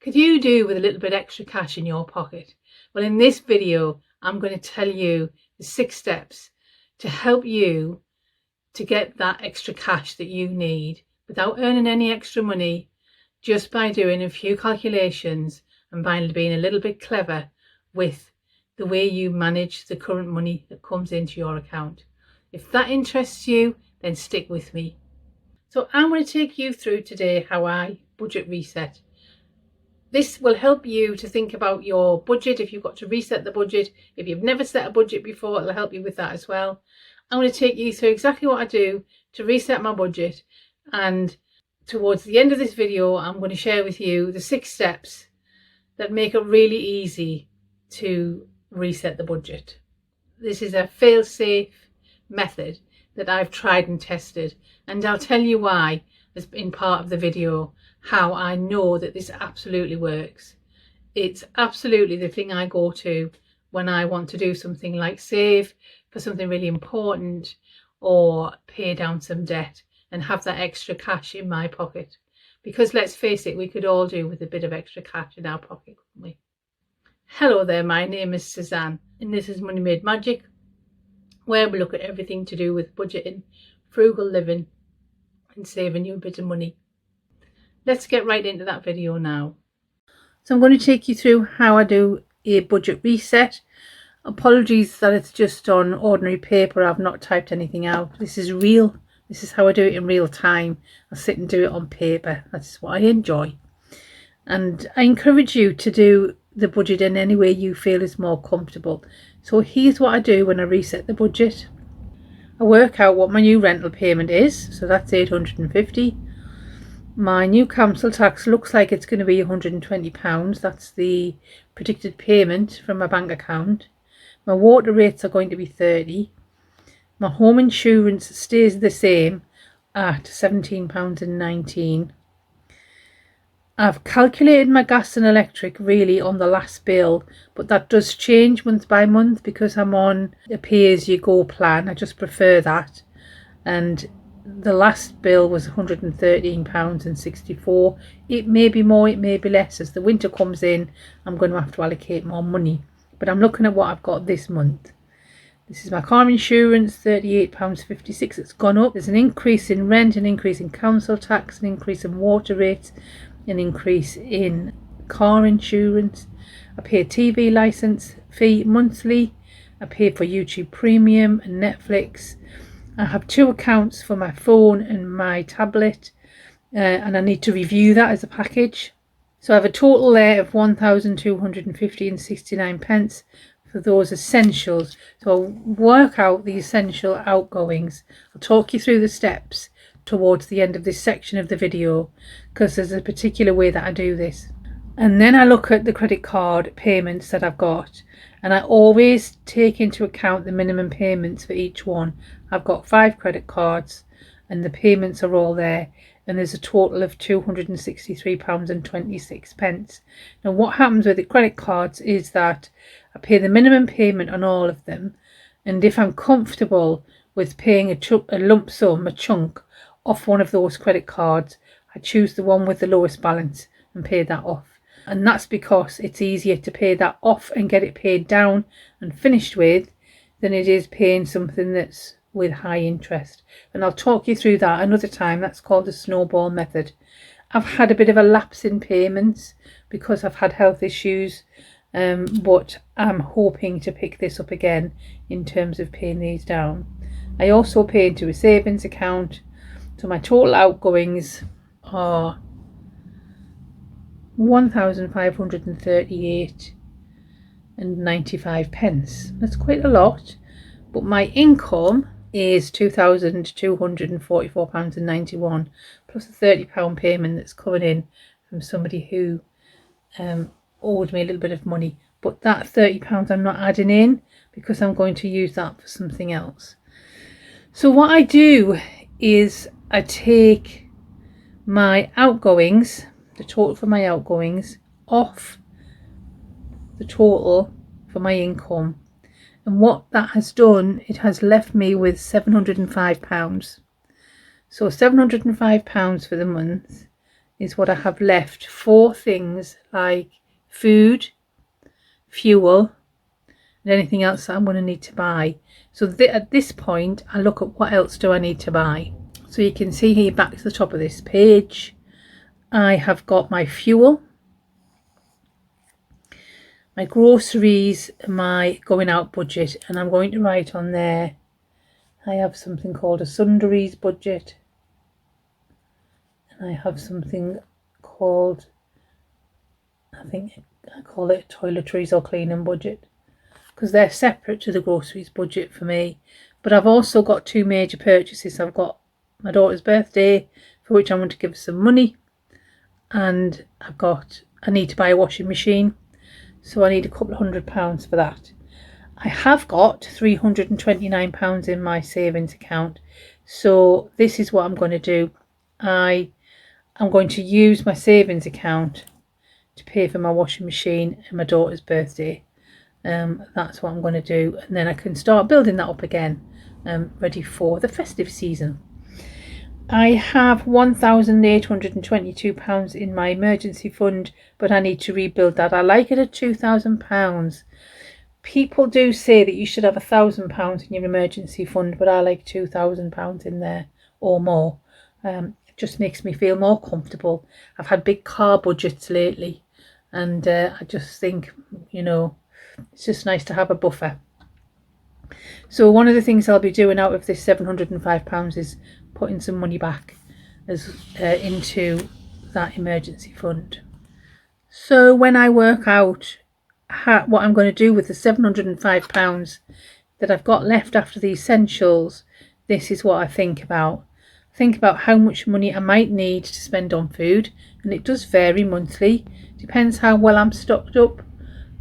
could you do with a little bit extra cash in your pocket? Well, in this video, I'm going to tell you the 6 steps to help you to get that extra cash that you need without earning any extra money, just by doing a few calculations and by being a little bit clever with the way you manage the current money that comes into your account. If that interests you, then stick with me. So I'm going to take you through today how I budget reset. This will help you to think about your budget if you've got to reset the budget. If you've never set a budget before, it'll help you with that as well. I'm going to take you through exactly what I do to reset my budget, and towards the end of this video I'm going to share with you the 6 steps that make it really easy to reset the budget. This is a fail-safe method that I've tried and tested, and I'll tell you why as in part of the video, how I know that this absolutely works. It's absolutely the thing I go to when I want to do something like save for something really important or pay down some debt and have that extra cash in my pocket. Because let's face it, we could all do with a bit of extra cash in our pocket, couldn't we? Hello there, my name is Suzanne and this is Money Made Magic, where we look at everything to do with budgeting, frugal living and saving you a bit of money. Let's get right into that video now. So I'm going to take you through how I do a budget reset. Apologies that it's just on ordinary paper, I've not typed anything out. This is real, this is how I do it in real time. I sit and do it on paper, that's what I enjoy. And I encourage you to do the budget in any way you feel is more comfortable. So here's what I do when I reset the budget. I work out what my new rental payment is, so that's £850. My new council tax looks like it's going to be £120. That's the predicted payment from my bank account. My water rates are going to be 30. My home insurance stays the same at £17.19. I've calculated my gas and electric really on the last bill, but that does change month by month because I'm on a pay-as-you-go plan. I just prefer that. And the last bill was £113.64. It may be more, it may be less. As the winter comes in, I'm going to have to allocate more money. But I'm looking at what I've got this month. This is my car insurance, £38.56. It's gone up. There's an increase in rent, an increase in council tax, an increase in water rates, an increase in car insurance. I pay a TV licence fee monthly. I pay for YouTube Premium and Netflix. I have 2 accounts for my phone and my tablet, and I need to review that as a package. So I have a total there of £1,250.69 for those essentials. So I'll work out the essential outgoings. I'll talk you through the steps towards the end of this section of the video, because there's a particular way that I do this. And then I look at the credit card payments that I've got, and I always take into account the minimum payments for each one. I've got 5 credit cards and the payments are all there, and there's a total of £263.26. Now what happens with the credit cards is that I pay the minimum payment on all of them, and if I'm comfortable with paying a lump sum, a chunk off one of those credit cards, I choose the one with the lowest balance and pay that off. And that's because it's easier to pay that off and get it paid down and finished with than it is paying something that's with high interest. And I'll talk you through that another time. That's called the snowball method. I've had a bit of a lapse in payments because I've had health issues, but I'm hoping to pick this up again in terms of paying these down. I also pay into a savings account, so my total outgoings are £1,538.95. That's quite a lot, but my income is £2,244.91 plus a £30 payment that's coming in from somebody who owed me a little bit of money. But that £30 I'm not adding in because I'm going to use that for something else. So what I do is I take my outgoings, the total for my outgoings, off the total for my income, and what that has done, it has left me with £705. So £705 for the month is what I have left for things like food, fuel, and anything else that I'm going to need to buy. So at this point, I look at what else do I need to buy. So you can see here back to the top of this page, I have got my fuel, my groceries, my going out budget, and I'm going to write on there, I have something called a sundries budget, and I have something called, I think I call it toiletries or cleaning budget, because they're separate to the groceries budget for me. But I've also got two major purchases. I've got my daughter's birthday, for which I want to give her some money, and I need to buy a washing machine, so I need a couple of £100 for that. I have got £329 in my savings account, so this is what I'm going to do. I'm going to use my savings account to pay for my washing machine and my daughter's birthday. That's what I'm going to do, and then I can start building that up again, ready for the festive season. I have £1,822 in my emergency fund, but I need to rebuild that. I like it at £2,000. People do say that you should have £1,000 in your emergency fund, but I like £2,000 in there or more. It just makes me feel more comfortable. I've had big car budgets lately, and I just think, you know, it's just nice to have a buffer. So one of the things I'll be doing out of this £705 is putting some money back into that emergency fund. So when I work out what I'm going to do with the £705 that I've got left after the essentials, this is what I think about. Think about how much money I might need to spend on food, and it does vary monthly, depends how well I'm stocked up,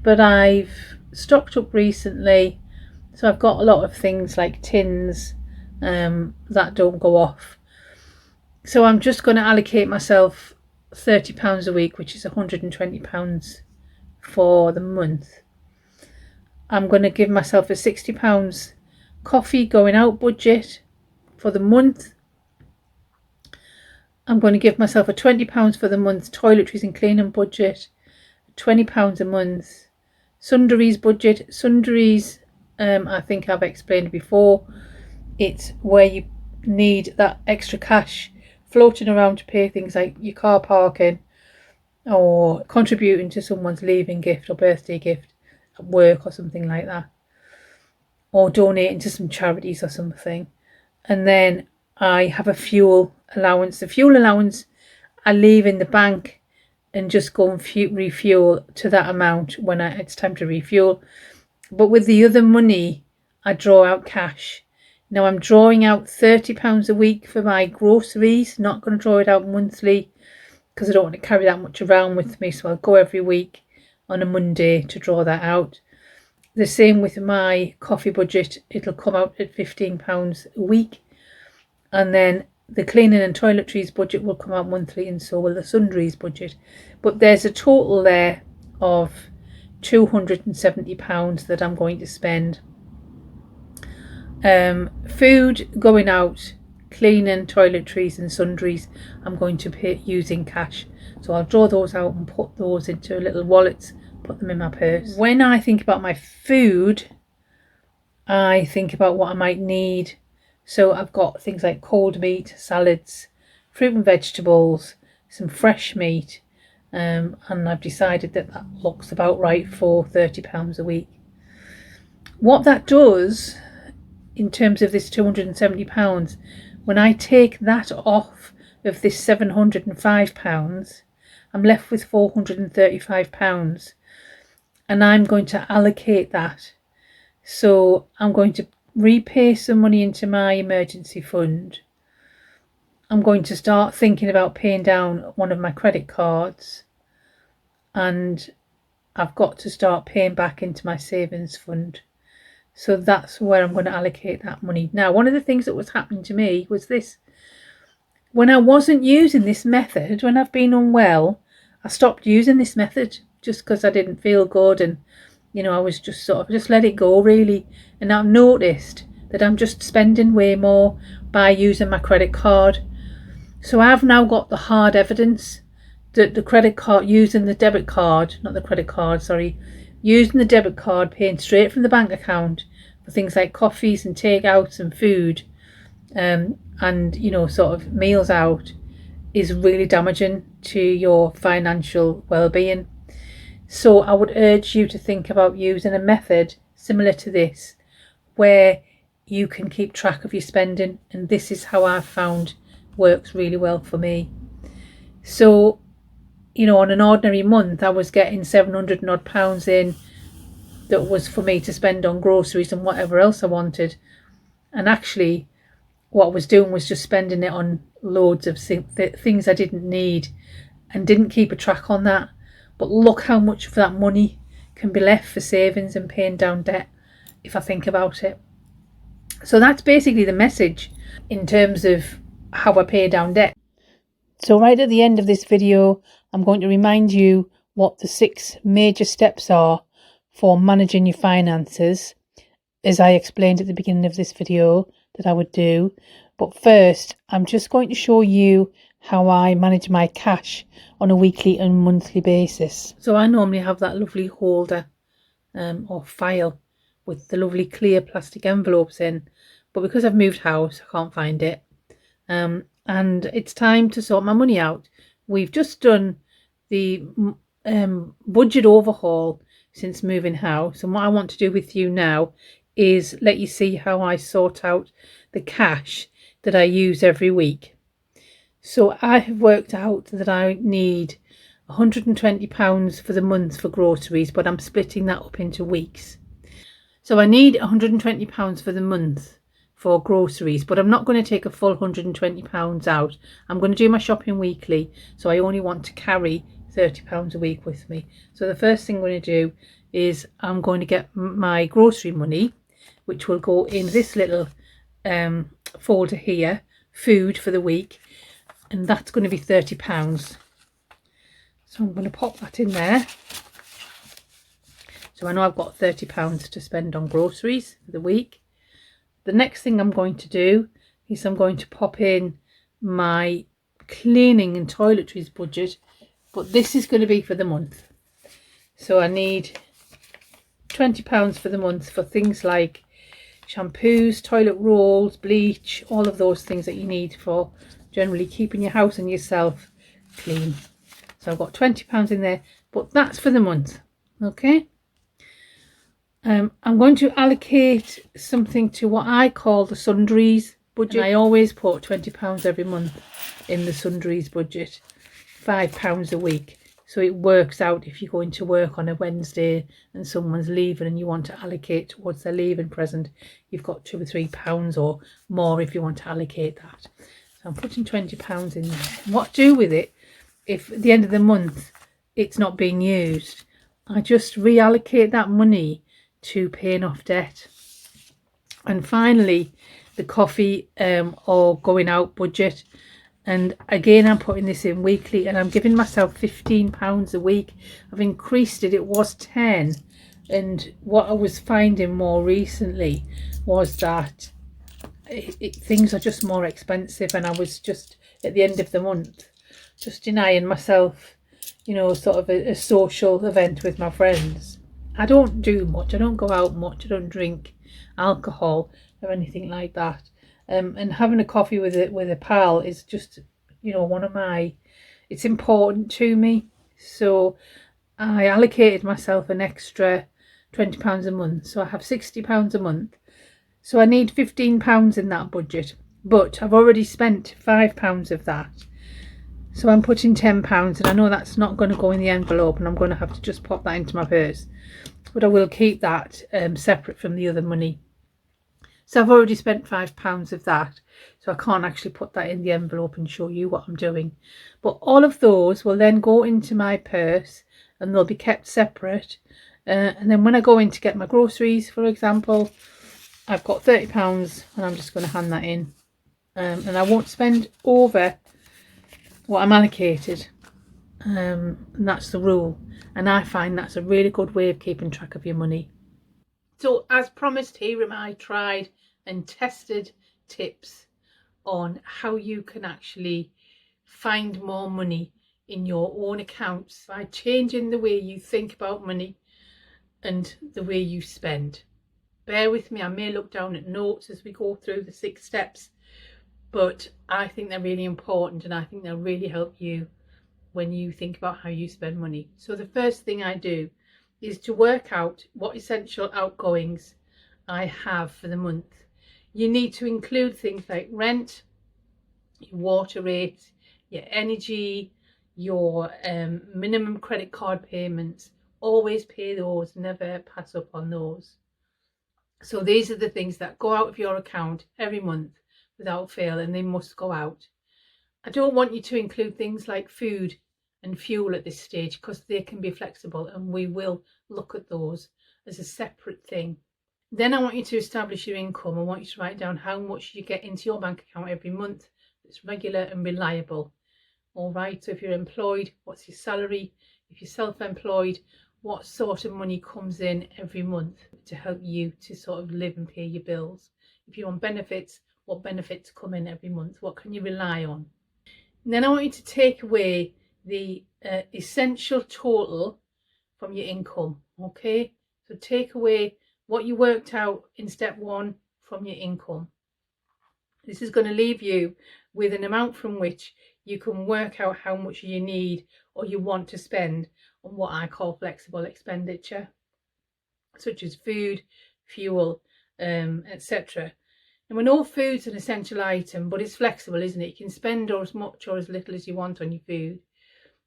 but I've stocked up recently, so I've got a lot of things like tins that don't go off. So I'm just going to allocate myself £30 a week, which is £120 for the month. I'm going to give myself a £60 coffee going out budget for the month. I'm going to give myself a £20 for the month toiletries and cleaning budget, £20 a month sundries budget. Sundries, I think I've explained before, it's where you need that extra cash floating around to pay things like your car parking, or contributing to someone's leaving gift or birthday gift at work or something like that, or donating to some charities or something. And then I have a fuel allowance. The fuel allowance I leave in the bank and just go and refuel to that amount when it's time to refuel. But with the other money, I draw out cash. Now I'm drawing out £30 a week for my groceries, not going to draw it out monthly because I don't want to carry that much around with me, so I'll go every week on a Monday to draw that out. The same with my coffee budget, it'll come out at £15 a week, and then the cleaning and toiletries budget will come out monthly, and so will the sundries budget. But there's a total there of £270 that I'm going to spend. Food going out, cleaning, toiletries and sundries, I'm going to pay using cash. So I'll draw those out and put those into little wallets, put them in my purse. When I think about my food, I think about what I might need. So I've got things like cold meat, salads, fruit and vegetables, some fresh meat, and I've decided that that looks about right for £30 a week. What that does in terms of this £270, when I take that off of this £705, I'm left with £435, and I'm going to allocate that. So I'm going to repay some money into my emergency fund. I'm going to start thinking about paying down one of my credit cards, and I've got to start paying back into my savings fund. So that's where I'm going to allocate that money. Now, one of the things that was happening to me was this. When I wasn't using this method, when I've been unwell, I stopped using this method just because I didn't feel good, and you know, I was just sort of just let it go really. And I've noticed that I'm just spending way more by using my credit card. So I've now got the hard evidence the credit card, using the debit card, not the credit card, sorry, using the debit card, paying straight from the bank account for things like coffees and takeouts and food, and you know, sort of meals out, is really damaging to your financial well-being. So I would urge you to think about using a method similar to this, where you can keep track of your spending, and this is how I've found works really well for me. So, you know, on an ordinary month I was getting 700 and odd pounds in that was for me to spend on groceries and whatever else I wanted, and actually what I was doing was just spending it on loads of things I didn't need and didn't keep a track on that. But look how much of that money can be left for savings and paying down debt, if I think about it. So that's basically the message in terms of how I pay down debt. So right at the end of this video, I'm going to remind you what the 6 major steps are for managing your finances, as I explained at the beginning of this video that I would do. But first, I'm just going to show you how I manage my cash on a weekly and monthly basis. So I normally have that lovely holder or file with the lovely clear plastic envelopes in, but because I've moved house I can't find it, and it's time to sort my money out. We've just done the budget overhaul since moving house, and what I want to do with you now is let you see how I sort out the cash that I use every week. So I have worked out that I need £120 for the month for groceries, but I'm splitting that up into weeks. So I need £120 for the month for groceries, but I'm not going to take a full £120 out. I'm going to do my shopping weekly, so I only want to carry £30 a week with me. So the first thing I'm going to do is I'm going to get my grocery money, which will go in this little folder here, food for the week, and that's going to be £30. So I'm going to pop that in there. So I know I've got £30 to spend on groceries for the week. The next thing I'm going to do is I'm going to pop in my cleaning and toiletries budget, but this is going to be for the month. So I need £20 for the month for things like shampoos, toilet rolls, bleach, all of those things that you need for generally keeping your house and yourself clean. So I've got £20 in there, but that's for the month. Okay. I'm going to allocate something to what I call the sundries budget. And I always put £20 every month in the sundries budget, £5 a week. So it works out if you're going to work on a Wednesday and someone's leaving and you want to allocate towards their leaving present, you've got £2 or £3 or more if you want to allocate that. So I'm putting £20 in there. What I do with it, if at the end of the month it's not being used, I just reallocate that money to paying off debt. And finally, the coffee or going out budget, and again I'm putting this in weekly, and I'm giving myself £15 a week. I've increased it. It was 10, and what I was finding more recently was that things are just more expensive, and I was just at the end of the month just denying myself, you know, sort of a social event with my friends. I don't do much. I don't go out much. I don't drink alcohol or anything like that. And having a coffee with a pal is just, you know, one of my, it's important to me. So I allocated myself an extra £20 a month. So I have £60 a month. So I need £15 in that budget. But I've already spent £5 of that. So I'm putting £10, and I know that's not going to go in the envelope, and I'm going to have to just pop that into my purse. But I will keep that separate from the other money. So I've already spent £5 of that, so I can't actually put that in the envelope and show you what I'm doing. But all of those will then go into my purse, and they'll be kept separate. And then when I go in to get my groceries, for example, I've got £30, and I'm just going to hand that in. And I won't spend over what I'm allocated, and that's the rule, and I find that's a really good way of keeping track of your money. So as promised, here are my tried and tested tips on how you can actually find more money in your own accounts by changing the way you think about money and the way you spend. Bear with me, I may look down at notes as we go through the 6 steps, but I think they're really important and I think they'll really help you when you think about how you spend money. So the first thing I do is to work out what essential outgoings I have for the month. You need to include things like rent, your water rate, your energy, your minimum credit card payments. Always pay those, never pass up on those. So these are the things that go out of your account every month without fail, and they must go out. I don't want you to include things like food and fuel at this stage because they can be flexible, and we will look at those as a separate thing. Then I want you to establish your income. I want you to write down how much you get into your bank account every month that's regular and reliable. All right, so if you're employed, what's your salary? If you're self-employed, what sort of money comes in every month to help you to sort of live and pay your bills? If you're on benefits, what benefits come in every month? What can you rely on? And then I want you to take away the essential total from your income. Okay, so take away what you worked out in step 1 from your income. This is going to leave you with an amount from which you can work out how much you need or you want to spend on what I call flexible expenditure, such as food, fuel, etc. And we know food's an essential item, but it's flexible, isn't it? You can spend as much or as little as you want on your food.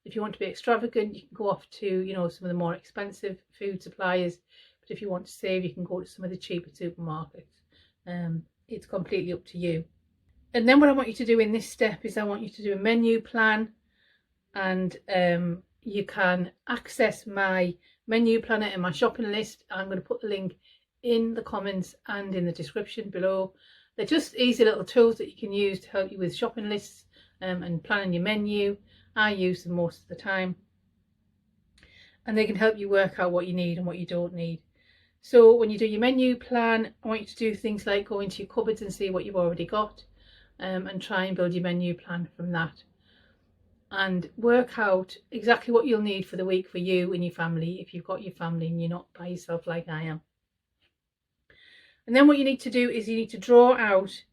If you want to be extravagant, you can go off to, you know, some of the more expensive food suppliers. But if you want to save, you can go to some of the cheaper supermarkets. It's completely up to you. And then what I want you to do in this step is I want you to do a menu plan, and you can access my menu planner and my shopping list. I'm going to put the link in the comments and in the description below. They're just easy little tools that you can use to help you with shopping lists and planning your menu. I use them most of the time, and they can help you work out what you need and what you don't need. So when you do your menu plan, I want you to do things like go into your cupboards and see what you've already got, and try and build your menu plan from that, and work out exactly what you'll need for the week for you and your family, if you've got your family and you're not by yourself like I am. And then what you need to do is you need to draw out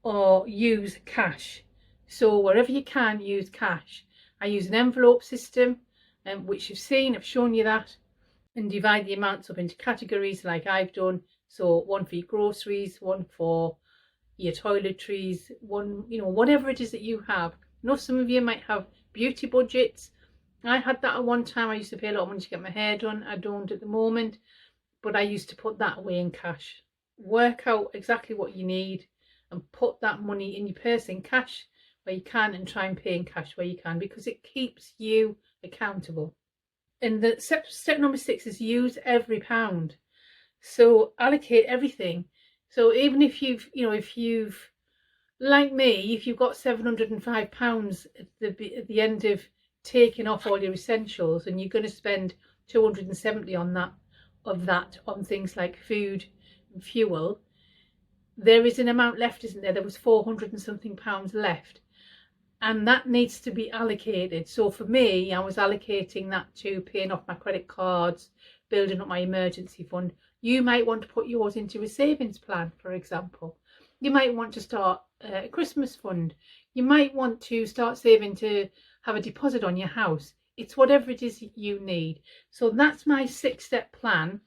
or use cash. So wherever you can, use cash. I use an envelope system, which you've seen, I've shown you that, and divide the amounts up into categories like I've done. So one for your groceries, one for your toiletries, one, you know, whatever it is that you have. I know some of you might have beauty budgets. I had that at one time. I used to pay a lot of money to get my hair done. I don't at the moment, but I used to put that away in cash. Work out exactly what you need and put that money in your purse in cash where you can, and try and pay in cash where you can, because it keeps you accountable. And the step number 6 is use every pound. So allocate everything. So even if you've, you know, if you've, like me, if you've got £705 at the end of taking off all your essentials, and you're going to spend 270 on that, on things like food and fuel, there is an amount left, isn't there? There was 400 and something pounds left, and that needs to be allocated. So for me, I was allocating that to paying off my credit cards, building up my emergency fund. You might want to put yours into a savings plan, for example. You might want to start a Christmas fund. You might want to start saving to have a deposit on your house. It's whatever it is you need. So that's my 6-step plan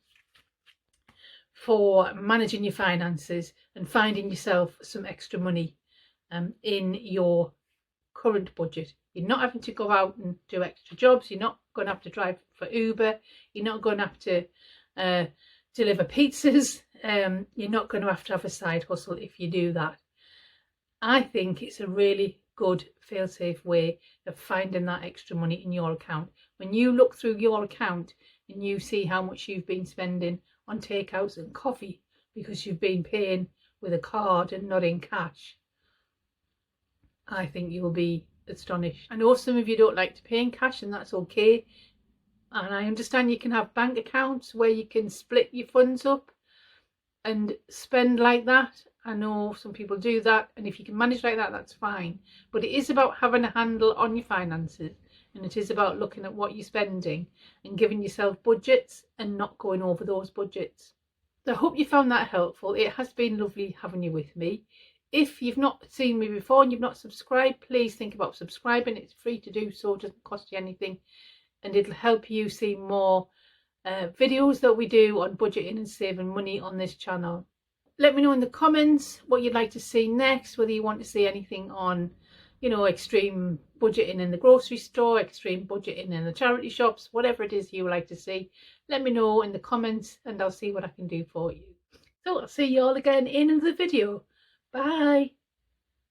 for managing your finances and finding yourself some extra money in your current budget. You're not having to go out and do extra jobs. You're not going to have to drive for Uber. You're not going to have to deliver pizzas. You're not going to have a side hustle if you do that. I think it's a really good fail-safe way of finding that extra money in your account. When you look through your account and you see how much you've been spending on takeouts and coffee because you've been paying with a card and not in cash, I think you'll be astonished. I know some of you don't like to pay in cash, and that's okay. And I understand you can have bank accounts where you can split your funds up and spend like that. I know some people do that, and if you can manage like that, that's fine. But it is about having a handle on your finances and it is about looking at what you're spending and giving yourself budgets and not going over those budgets. So I hope you found that helpful. It has been lovely having you with me. If you've not seen me before and you've not subscribed, please think about subscribing. It's free to do so, it doesn't cost you anything, and it'll help you see more videos that we do on budgeting and saving money on this channel. Let me know in the comments what you'd like to see next, whether you want to see anything on, you know, extreme budgeting in the grocery store, extreme budgeting in the charity shops, whatever it is you would like to see. Let me know in the comments and I'll see what I can do for you. So I'll see you all again in another video. Bye.